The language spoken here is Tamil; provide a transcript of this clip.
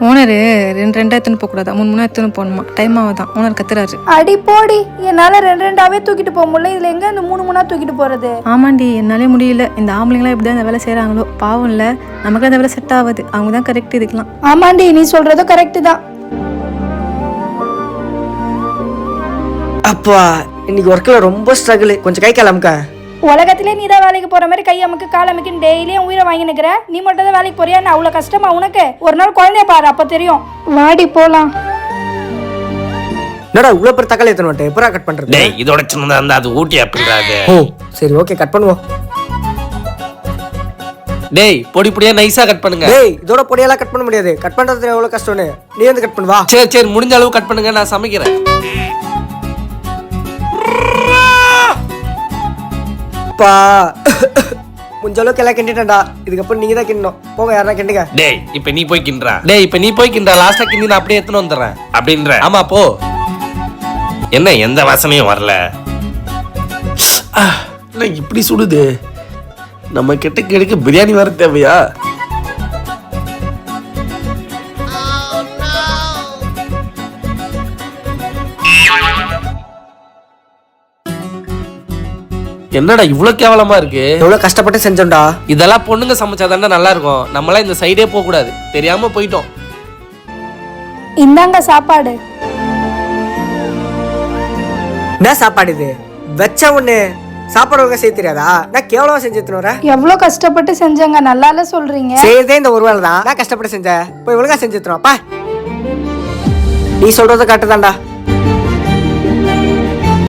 ஓனரு ரெண்டா எத்தனை போகக்கூடாதா, மூணு எத்தனை போகணுமா, டைம் ஆகுதான். ஓனர் கத்துறாரு. அடி போடி, என்னால ரெண்டாவே தூக்கிட்டு போக முடியல, இதுல எங்க இந்த மூணா தூக்கிட்டு போறது? ஆமாண்டி, என்னாலே முடியல. இந்த ஆம்பளைங்களாம் இப்படிதான் இந்த வேலை செய்யறாங்களோ, பாவம் இல்ல. நமக்கு அந்த வேலை செட் ஆகுது, அவங்க தான் கரெக்ட் இதுக்கெல்லாம். ஆமாண்டி, நீ சொல்றதும் கரெக்ட் தான். அப்பா இன்னைக்கு ஒர்க்ல ரொம்ப ஸ்ட்ரகிள். கொஞ்சம் கை காலமுக்கா. உலகத்திலே நீ தான் வேலைக்கு போற மாதிரி கை அமுக்கு கால் அமுக்குன்னு டெய்லியும் உயிரை வாங்கி நிக்கிற. நீ மட்டும் தான் வேலைக்கு போறியா? அவ்வளவு கஷ்டமா உனக்கு? ஒரு நாள் குழந்தைய பாரு, அப்ப தெரியும். வாடி போலாம். என்னடா இவ்வளவு பெரிய தக்காளி எத்தனை வந்துட்டு எப்பரா கட் பண்றது? டேய் இதோட சின்னதா இருந்தா அது ஊட்டி அப்படின்றாங்க. ஓ சரி ஓகே, கட் பண்ணுவோம். டேய் பொடி பொடியா நைஸா கட் பண்ணுங்க. டேய் இதோட பொடியெல்லாம் கட் பண்ண முடியாது. கட் பண்றது எவ்வளவு கஷ்டம்னு நீ வந்து கட் பண்ணுவா. சரி சரி, முடிஞ்ச அளவு கட் பண்ணுங்க, நான் சமைக்கிறேன். அப்பா முடிஞ்ச அளவுக்கு எல்லாம் கிண்டிட்டேன்டா. இதுக்கப்புறம் நீங்க தான் கிண்டணும். போங்க, யாரா கிண்டுங்க. டேய் இப்ப நீ போய் கிண்டா. டேய் இப்ப நீ போய் கிண்டா. லாஸ்டா கிண்டி நான் அப்படியே எடுத்துன்னு வந்துடுறேன் அப்படின்ற. ஆமா போ. என்ன எந்த வாசனையும் வரல. என்ன இப்படி சுடுது? நம்ம கிட்ட கிடைக்க பிரியாணி வர தேவையா? என்னடா இவ்வளவு கேவலமா இருக்கு? எவ்வளவு கஷ்டப்பட்டு செஞ்சோம்டா. இதெல்லாம் பொண்ணுங்க சமைச்சாதானே நல்லா இருக்கும். நம்மளாம் இந்த சைடே போக கூடாது. தெரியாம போயிட்டோம். இந்தாங்க சாப்பாடு. என்ன சாப்பாடு இது? வச்ச ஒண்ணு சாப்பாடு ஒழுங்கா செய்ய தெரியாதா? நான் கேவலமா செஞ்சு எடுத்துன்னு எவ்வளவு கஷ்டப்பட்டு செஞ்சங்க, நல்லால சொல்றீங்க. செய்யறதே இந்த ஒரு வேலை தான். நான் கஷ்டப்பட்டு செஞ்சேன், போய் ஒழுங்கா செஞ்சு எடுத்துருவாப்பா. நீ சொல்றது கரெக்ட் தான்டா.